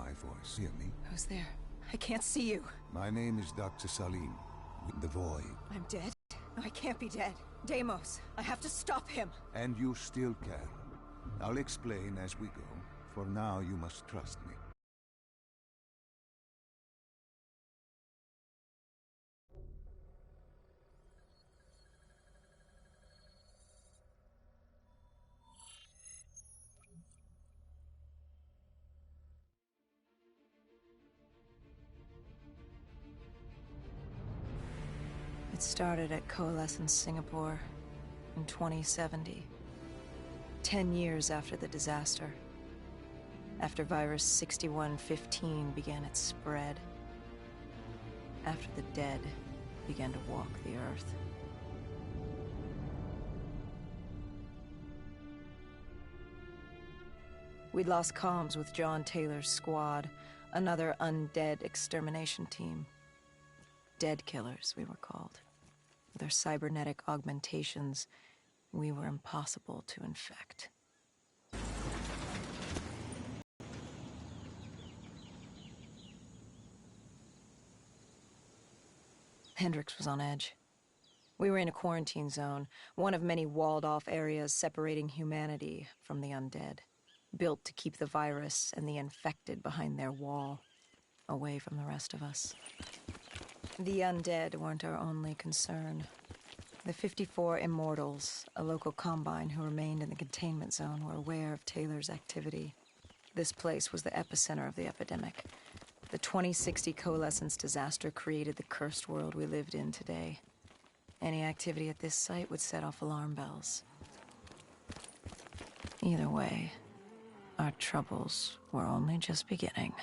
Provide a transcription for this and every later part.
my voice. Hear me? Who's there? I can't see you. My name is Dr. Salim. The Void. I'm dead? No, I can't be dead. Deimos, I have to stop him. And you still can. I'll explain as we go. For now, you must trust me. It started at Coalescence Singapore in 2070. 10 years after the disaster. After virus 6115 began its spread. After the dead began to walk the earth. We'd lost comms with John Taylor's squad, another undead extermination team. Dead killers, we were called. With our cybernetic augmentations, we were impossible to infect. Hendricks was on edge. We were in a quarantine zone, one of many walled-off areas separating humanity from the undead, built to keep the virus and the infected behind their wall, away from the rest of us. The undead weren't our only concern. The 54 Immortals, a local combine who remained in the containment zone, were aware of Taylor's activity. This place was the epicenter of the epidemic. The 2060 Coalescence disaster created the cursed world we lived in today. Any activity at this site would set off alarm bells. Either way, our troubles were only just beginning.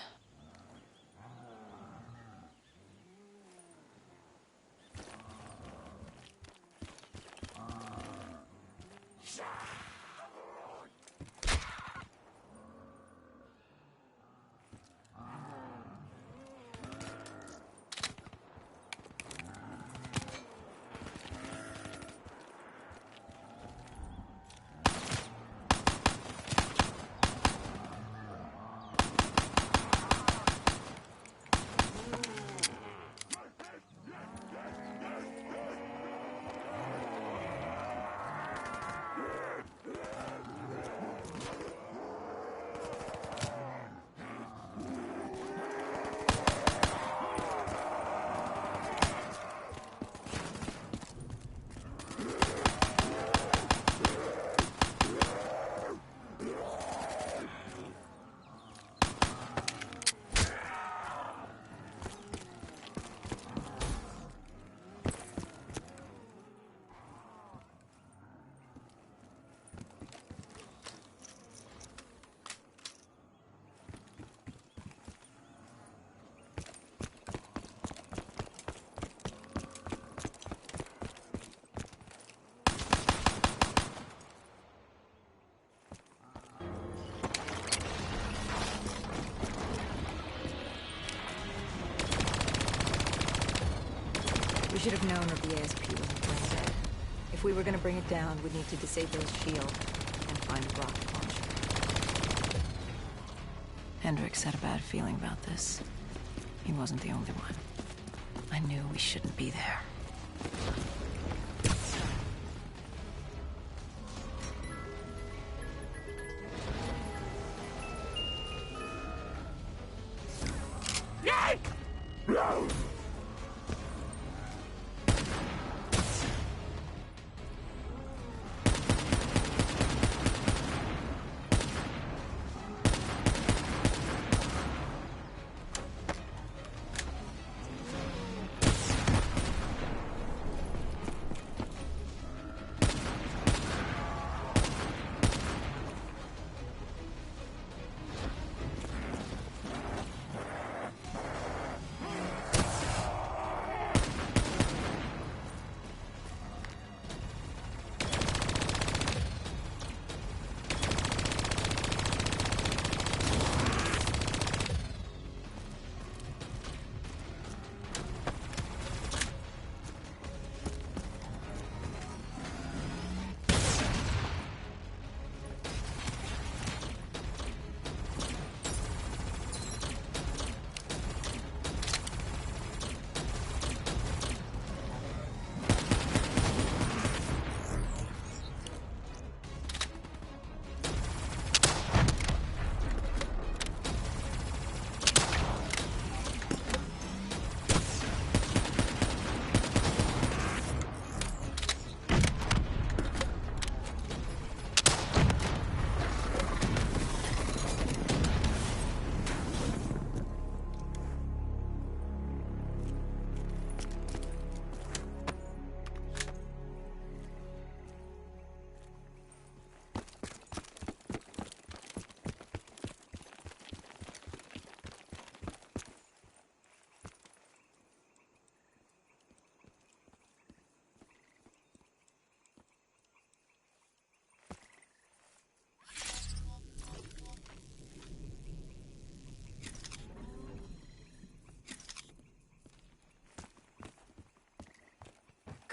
We should have known that the ASP wasn't brain dead. If we were going to bring it down, we'd need to disable its shield and find a rocket launcher. Hendricks had a bad feeling about this. He wasn't the only one. I knew we shouldn't be there.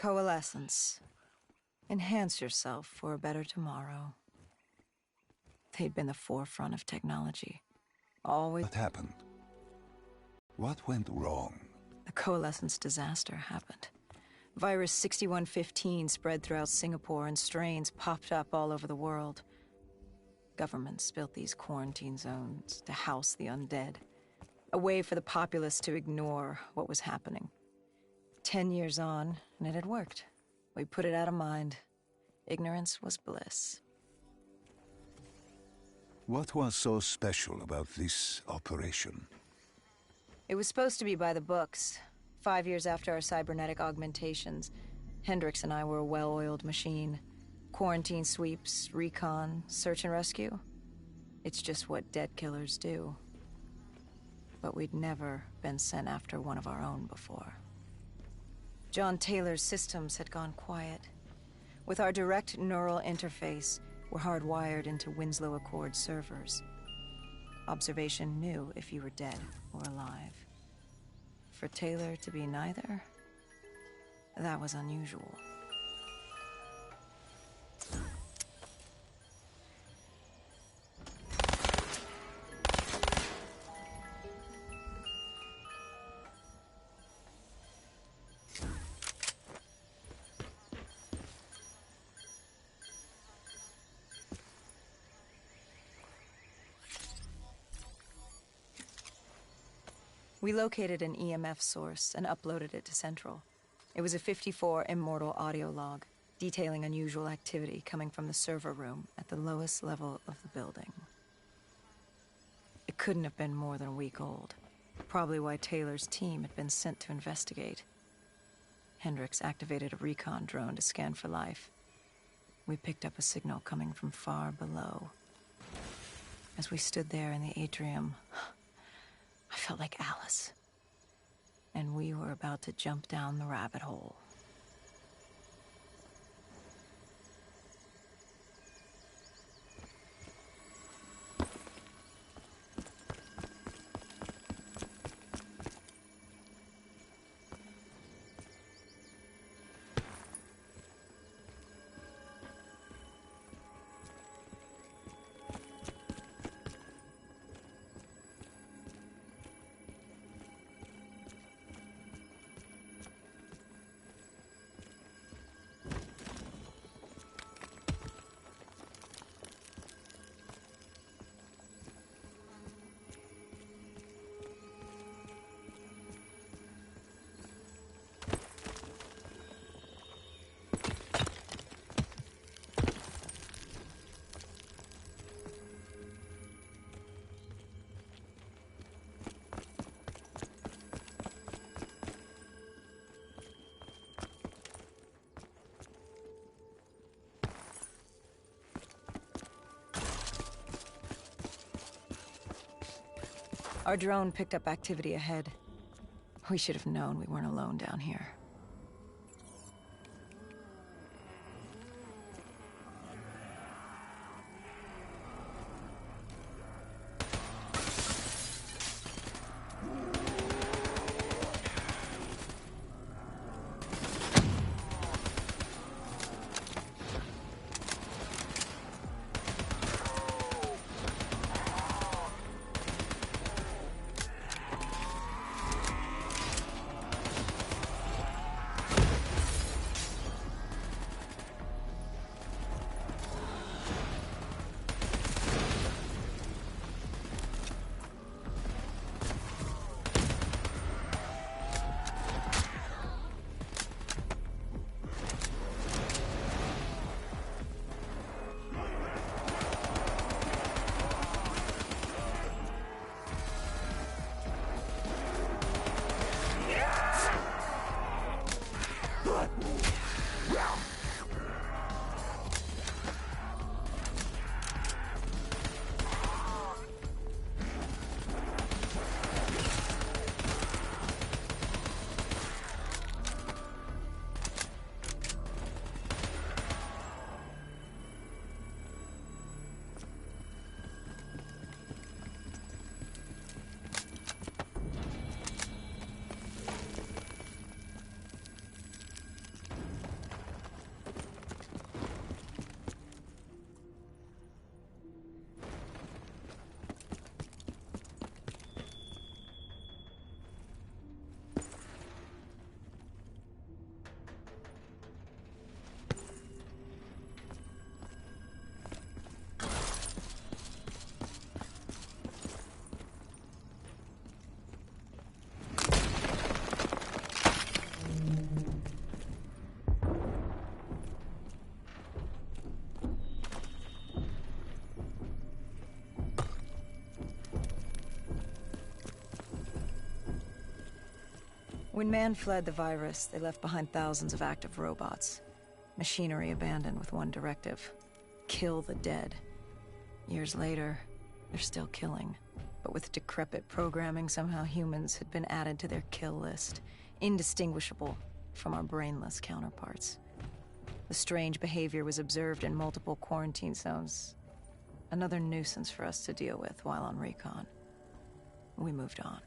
Coalescence. Enhance yourself for a better tomorrow. They'd been the forefront of technology. Always. What happened? What went wrong? The Coalescence disaster happened. Virus 6115 spread throughout Singapore and strains popped up all over the world. Governments built these quarantine zones to house the undead. A way for the populace to ignore what was happening. 10 years on, and it had worked. We put it out of mind. Ignorance was bliss. What was so special about this operation? It was supposed to be by the books. 5 years after our cybernetic augmentations, Hendricks and I were a well-oiled machine. Quarantine sweeps, recon, search and rescue. It's just what dead killers do. But we'd never been sent after one of our own before. John Taylor's systems had gone quiet. With our direct neural interface, we're hardwired into Winslow Accord servers. Observation knew if you were dead or alive. For Taylor to be neither, that was unusual. We located an EMF source and uploaded it to Central. It was a 54 immortal audio log, detailing unusual activity coming from the server room at the lowest level of the building. It couldn't have been more than a week old, probably why Taylor's team had been sent to investigate. Hendricks activated a recon drone to scan for life. We picked up a signal coming from far below. As we stood there in the atrium, I felt like Alice. And we were about to jump down the rabbit hole. Our drone picked up activity ahead. We should have known we weren't alone down here. When man fled the virus, they left behind thousands of active robots. Machinery abandoned with one directive: kill the dead. Years later, they're still killing. But with decrepit programming, somehow humans had been added to their kill list, indistinguishable from our brainless counterparts. The strange behavior was observed in multiple quarantine zones. Another nuisance for us to deal with while on recon. We moved on.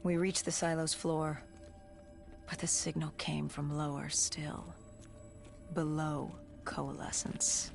We reached the silo's floor, but the signal came from lower still, below coalescence.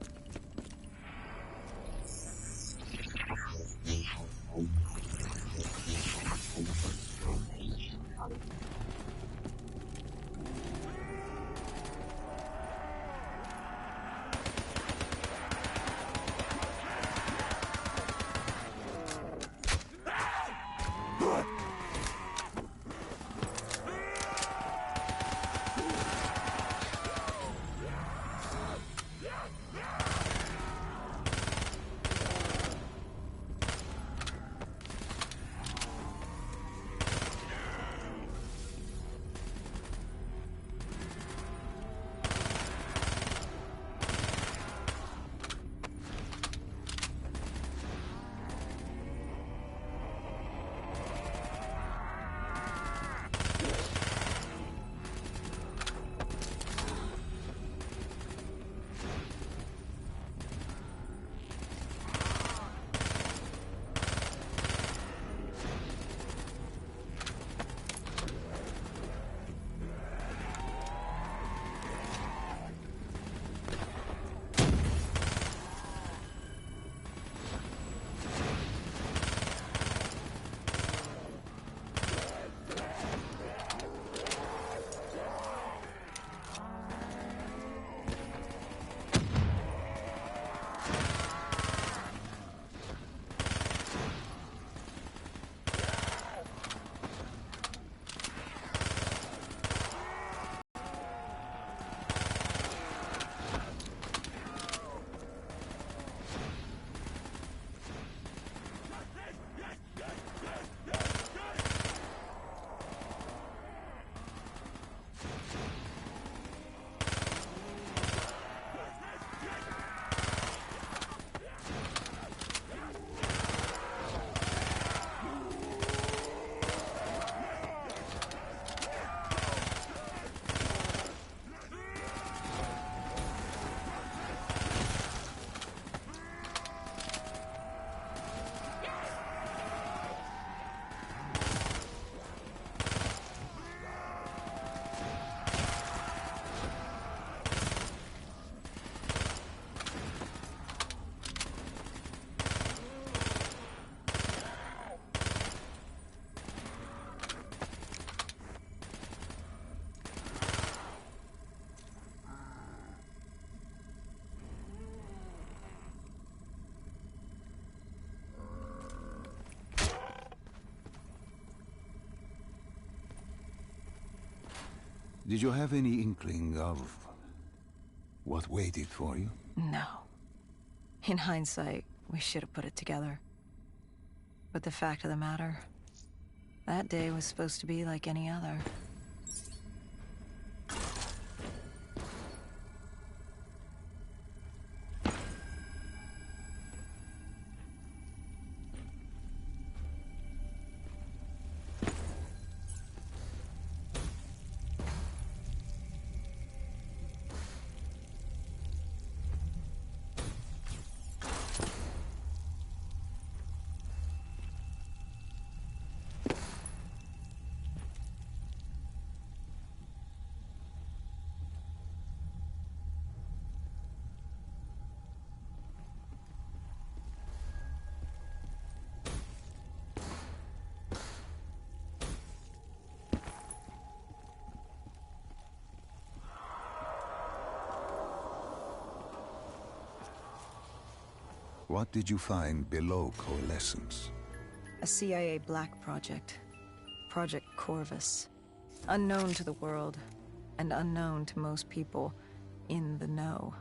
Did you have any inkling of what waited for you? No. In hindsight, we should have put it together. But the fact of the matter, that day was supposed to be like any other. What did you find below Coalescence? A CIA black project. Project Corvus. Unknown to the world, and unknown to most people in the know.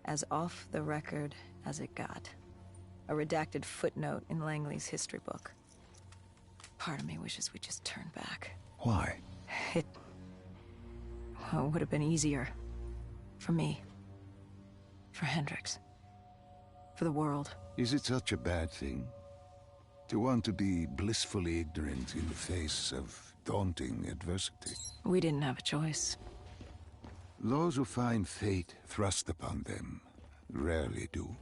As off the record as it got. A redacted footnote in Langley's history book. Part of me wishes we just turned back. Why? It would have been easier. For me. For Hendricks. For the world. Is it such a bad thing? To want to be blissfully ignorant in the face of daunting adversity? We didn't have a choice. Those who find fate thrust upon them rarely do.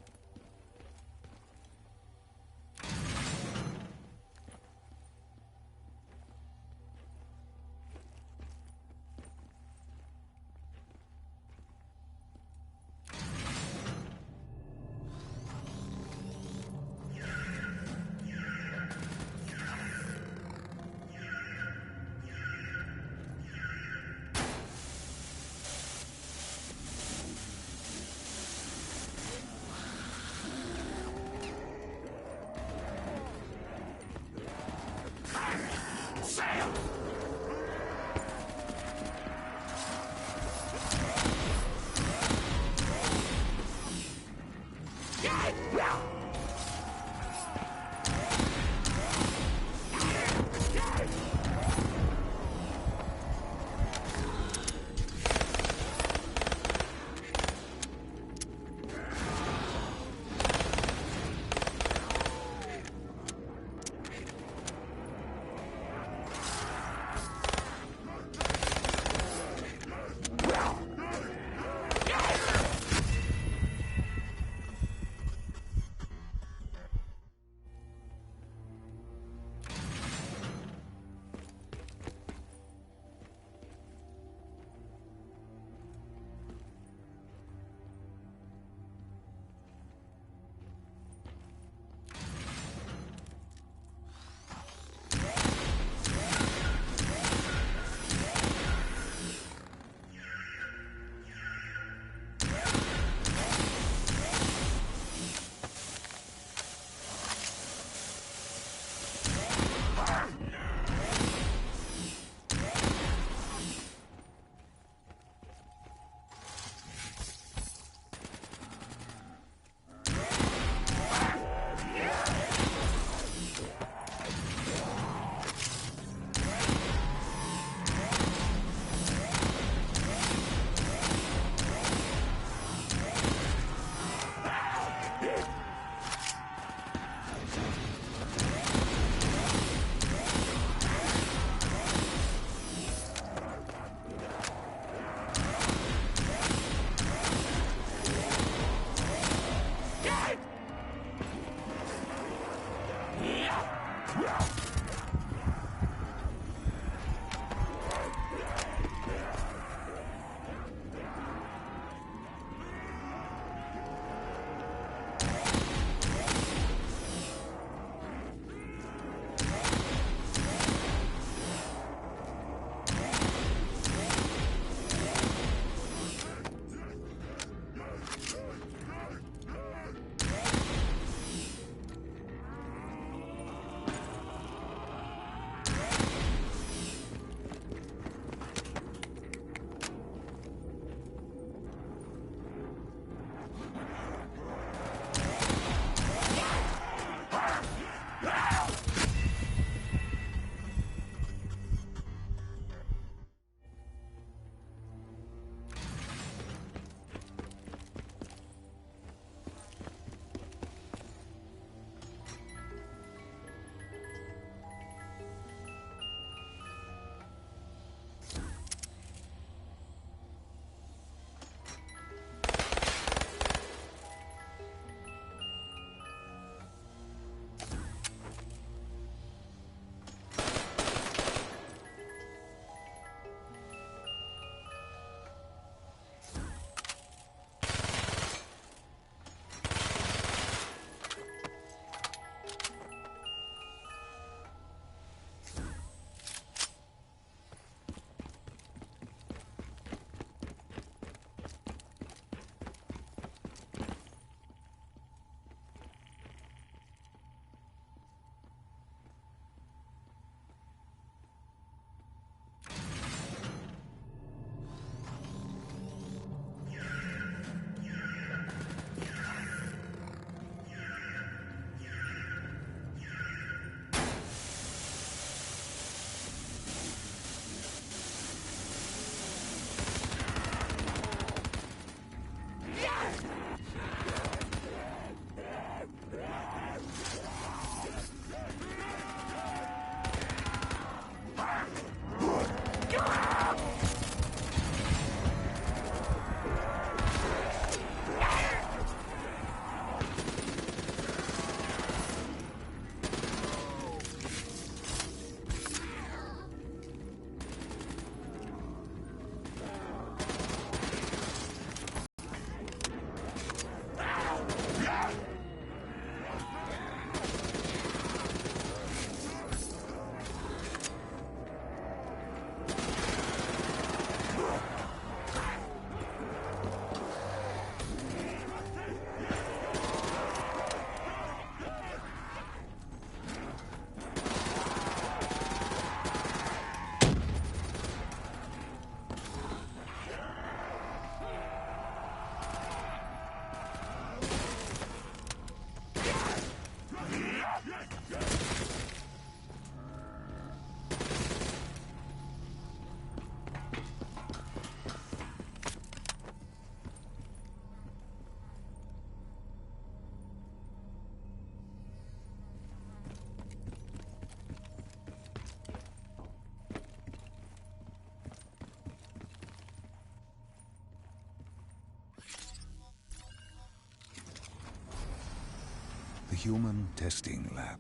The human testing lab.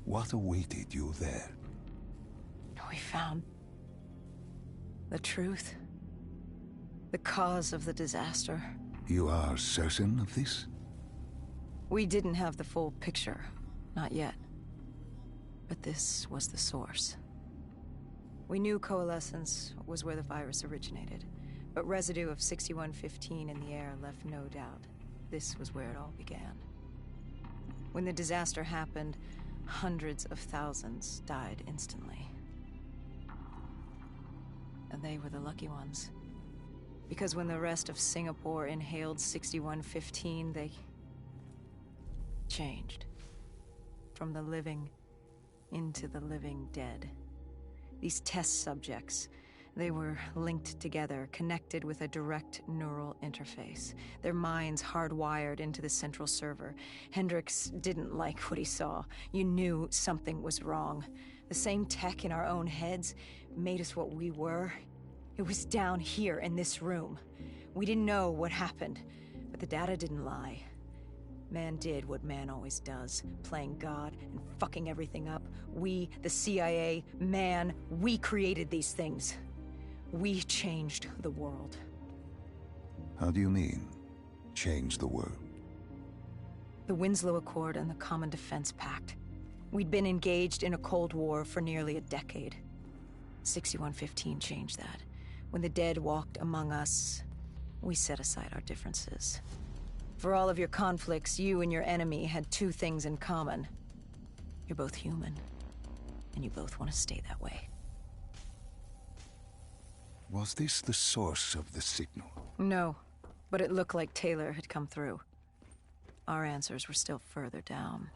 What awaited you there? We found the truth. The cause of the disaster. You are certain of this? We didn't have the full picture. Not yet. But this was the source. We knew coalescence was where the virus originated, but residue of 6115 in the air left no doubt. This was where it all began. When the disaster happened, hundreds of thousands died instantly. And they were the lucky ones. Because when the rest of Singapore inhaled 6115, they changed. From the living into the living dead. These test subjects, they were linked together, connected with a direct neural interface. Their minds hardwired into the central server. Hendricks didn't like what he saw. You knew something was wrong. The same tech in our own heads made us what we were. It was down here in this room. We didn't know what happened, but the data didn't lie. Man did what man always does, playing God and fucking everything up. We, the CIA, man, we created these things. We changed the world. How do you mean, change the world? The Winslow Accord and the Common Defense Pact. We'd been engaged in a Cold War for nearly a decade. 6115 changed that. When the dead walked among us, we set aside our differences. For all of your conflicts, you and your enemy had two things in common. You're both human, and you both want to stay that way. Was this the source of the signal? No, but it looked like Taylor had come through. Our answers were still further down.